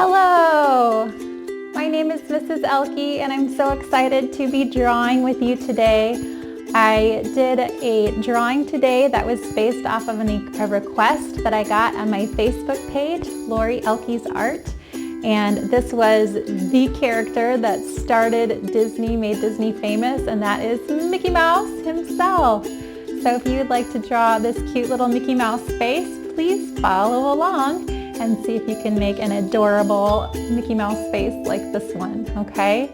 Hello! My name is Mrs. Ehlke and I'm so excited to be drawing with you today. I did a drawing today that was based off of a request that I got on my Facebook page, Lori Ehlke's Art. And this was the character that started Disney, made Disney famous, and that is Mickey Mouse himself. So if you would like to draw this cute little Mickey Mouse face, please follow along and see if you can make an adorable Mickey Mouse face like this one, okay?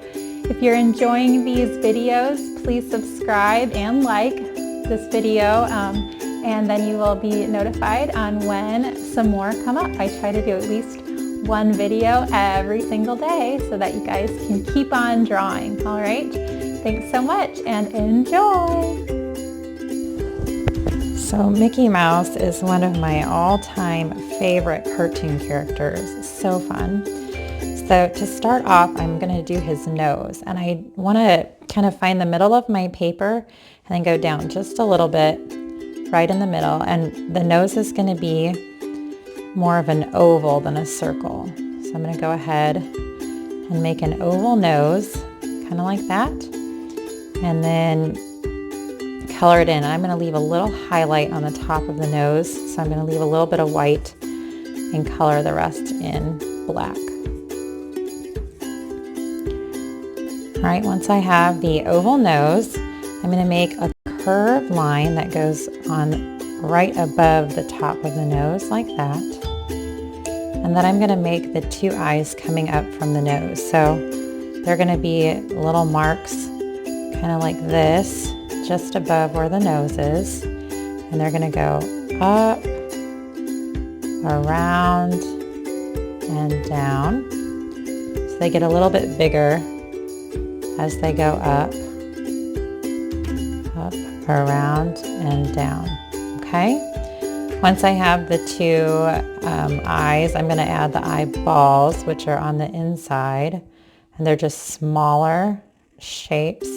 If you're enjoying these videos, please subscribe and like this video, and then you will be notified on when some more come up. I try to do at least one video every single day so that you guys can keep on drawing, all right? Thanks so much and enjoy! So Mickey Mouse is one of my all-time favorite cartoon characters. It's so fun. So to start off, I'm going to do his nose, and I want to kind of find the middle of my paper and then go down just a little bit right in the middle, and the nose is going to be more of an oval than a circle. So I'm going to go ahead and make an oval nose, kind of like that, and then color it in. I'm going to leave a little highlight on the top of the nose, so I'm going to leave a little bit of white and color the rest in black. All right, once I have the oval nose, I'm going to make a curved line that goes on right above the top of the nose like that. And then I'm going to make the two eyes coming up from the nose. So they're going to be little marks kind of like this, just above where the nose is, and they're going to go up, around, and down. So they get a little bit bigger as they go up, around, and down. Okay? Once I have the two eyes, I'm going to add the eyeballs, which are on the inside, and they're just smaller shapes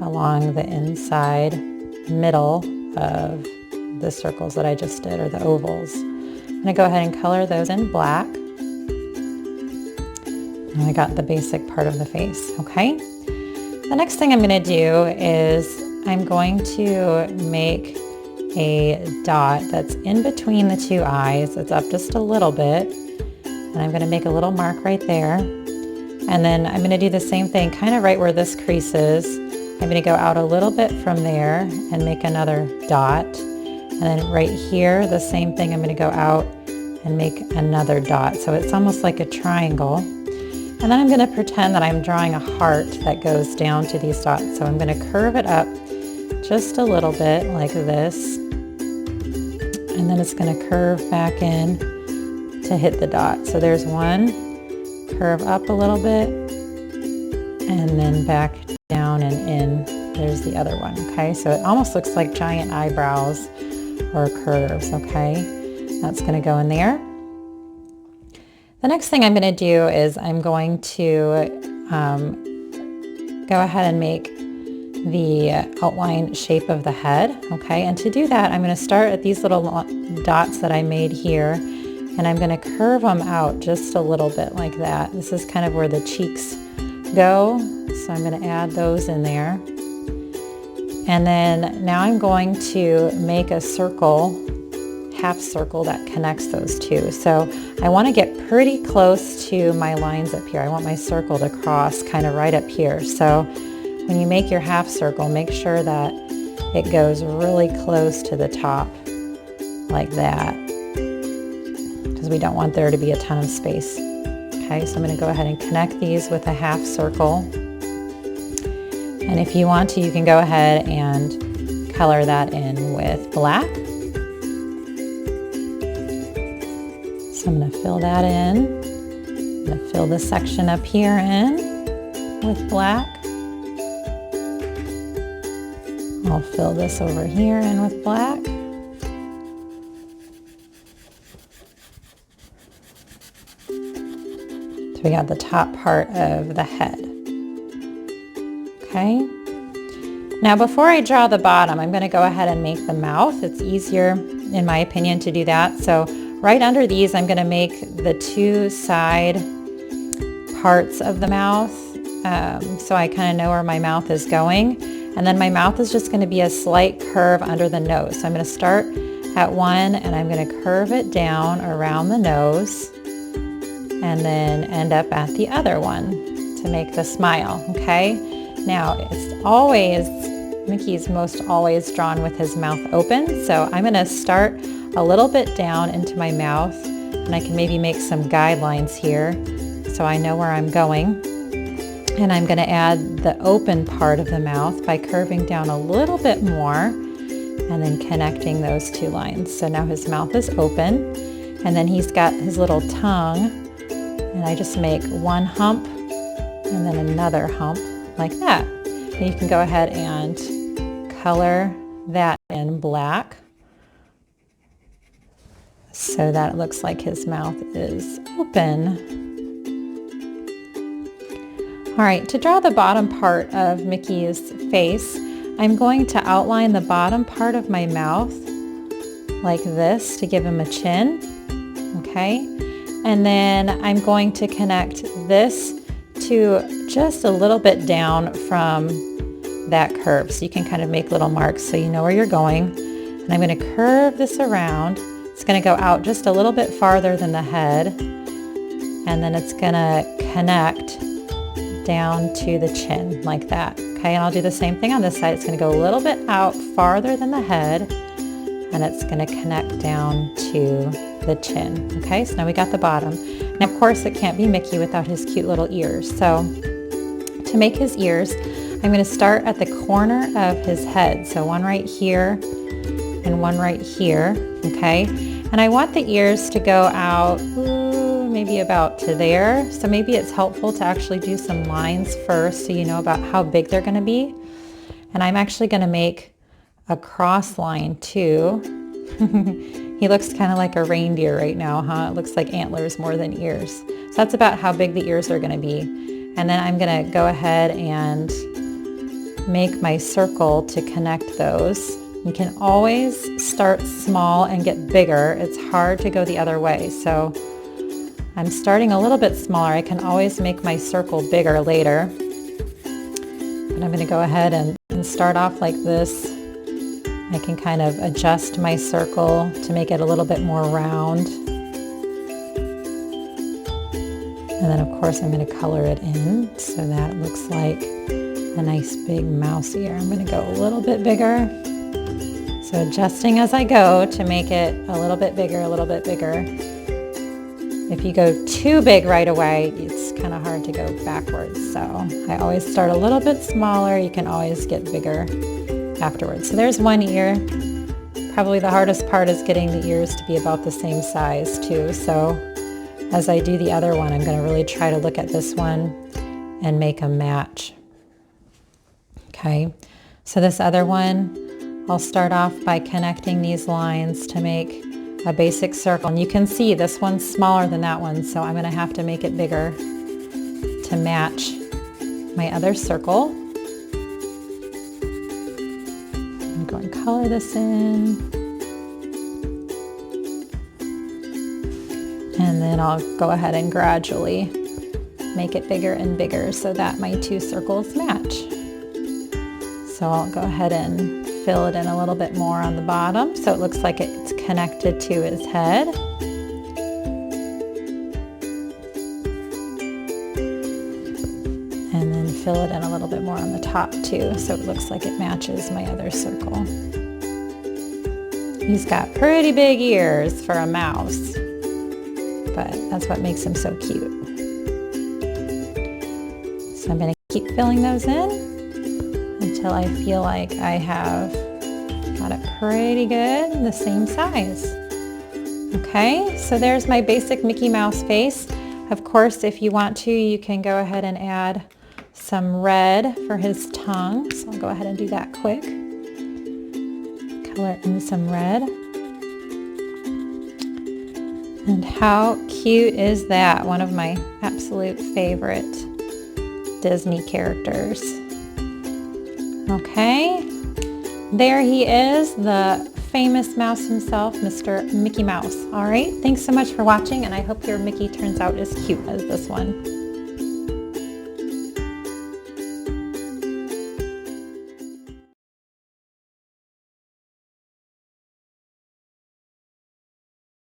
along the inside middle of the circles that I just did, or the ovals. I'm going to go ahead and color those in black. And I got the basic part of the face, okay? The next thing I'm going to do is I'm going to make a dot that's in between the two eyes. It's up just a little bit, and I'm going to make a little mark right there. And then I'm going to do the same thing kind of right where this crease is. I'm going to go out a little bit from there and make another dot. And then right here, the same thing, I'm going to go out and make another dot. So it's almost like a triangle. And then I'm going to pretend that I'm drawing a heart that goes down to these dots. So I'm going to curve it up just a little bit like this. And then it's going to curve back in to hit the dot. So there's one, curve up a little bit, and then back down and in. There's the other one, okay? So it almost looks like giant eyebrows or curves, okay? That's going to go in there. The next thing I'm going to do is I'm going to go ahead and make the outline shape of the head, okay? And to do that, I'm going to start at these little dots that I made here, and I'm going to curve them out just a little bit like that. This is kind of where the cheeks go, so I'm going to add those in there. And then now I'm going to make a circle, half circle that connects those two. So I want to get pretty close to my lines up here. I want my circle to cross kind of right up here. So when you make your half circle, make sure that it goes really close to the top like that, because we don't want there to be a ton of space. Okay, so I'm going to go ahead and connect these with a half circle. And if you want to, you can go ahead and color that in with black. So I'm going to fill that in. I'm going to fill this section up here in with black. I'll fill this over here in with black. So we got the top part of the head. Okay. Now before I draw the bottom, I'm going to go ahead and make the mouth. It's easier, in my opinion, to do that. So right under these, I'm going to make the two side parts of the mouth, so I kind of know where my mouth is going. And then my mouth is just going to be a slight curve under the nose. So I'm going to start at one and I'm going to curve it down around the nose and then end up at the other one to make the smile, okay? Now, it's always, Mickey's most always drawn with his mouth open. So I'm going to start a little bit down into my mouth, and I can maybe make some guidelines here so I know where I'm going. And I'm going to add the open part of the mouth by curving down a little bit more and then connecting those two lines. So now his mouth is open, and then he's got his little tongue, and I just make one hump and then another hump like that. And you can go ahead and color that in black so that it looks like his mouth is open. All right, to draw the bottom part of Mickey's face, I'm going to outline the bottom part of my mouth like this to give him a chin, okay? And then I'm going to connect this to just a little bit down from that curve. So you can kind of make little marks so you know where you're going. And I'm going to curve this around. It's going to go out just a little bit farther than the head, and then it's going to connect down to the chin like that. Okay, and I'll do the same thing on this side. It's going to go a little bit out farther than the head, and it's going to connect down to the chin. Okay, so now we got the bottom. And of course it can't be Mickey without his cute little ears. So to make his ears, I'm going to start at the corner of his head. So one right here and one right here. Okay, and I want the ears to go out maybe about to there. So maybe it's helpful to actually do some lines first so you know about how big they're going to be. And I'm actually going to make a cross line too. He looks kind of like a reindeer right now, huh? It looks like antlers more than ears. So that's about how big the ears are going to be. And then I'm going to go ahead and make my circle to connect those. You can always start small and get bigger. It's hard to go the other way. So I'm starting a little bit smaller. I can always make my circle bigger later. But I'm going to go ahead and start off like this. I can kind of adjust my circle to make it a little bit more round. And then of course I'm going to color it in so that it looks like a nice big mouse ear. I'm going to go a little bit bigger. So adjusting as I go to make it a little bit bigger, a little bit bigger. If you go too big right away, it's kind of hard to go backwards. So I always start a little bit smaller. You can always get bigger afterwards. So there's one ear. Probably the hardest part is getting the ears to be about the same size too. So as I do the other one, I'm going to really try to look at this one and make a match. Okay, so this other one, I'll start off by connecting these lines to make a basic circle. And you can see this one's smaller than that one, so I'm going to have to make it bigger to match my other circle. I'm going to color this in. And then I'll go ahead and gradually make it bigger and bigger so that my two circles match. So I'll go ahead and fill it in a little bit more on the bottom so it looks like it's connected to his head. And then fill it in a little bit more on the top too so it looks like it matches my other circle. He's got pretty big ears for a mouse, but that's what makes him so cute. So I'm going to keep filling those in until I feel like I have got it pretty good, the same size. Okay, so there's my basic Mickey Mouse face. Of course, if you want to, you can go ahead and add some red for his tongue. So I'll go ahead and do that quick. Color in some red. And how cute is that? One of my absolute favorite Disney characters. Okay, there he is, the famous mouse himself, Mr. Mickey Mouse. All right, thanks so much for watching, and I hope your Mickey turns out as cute as this one.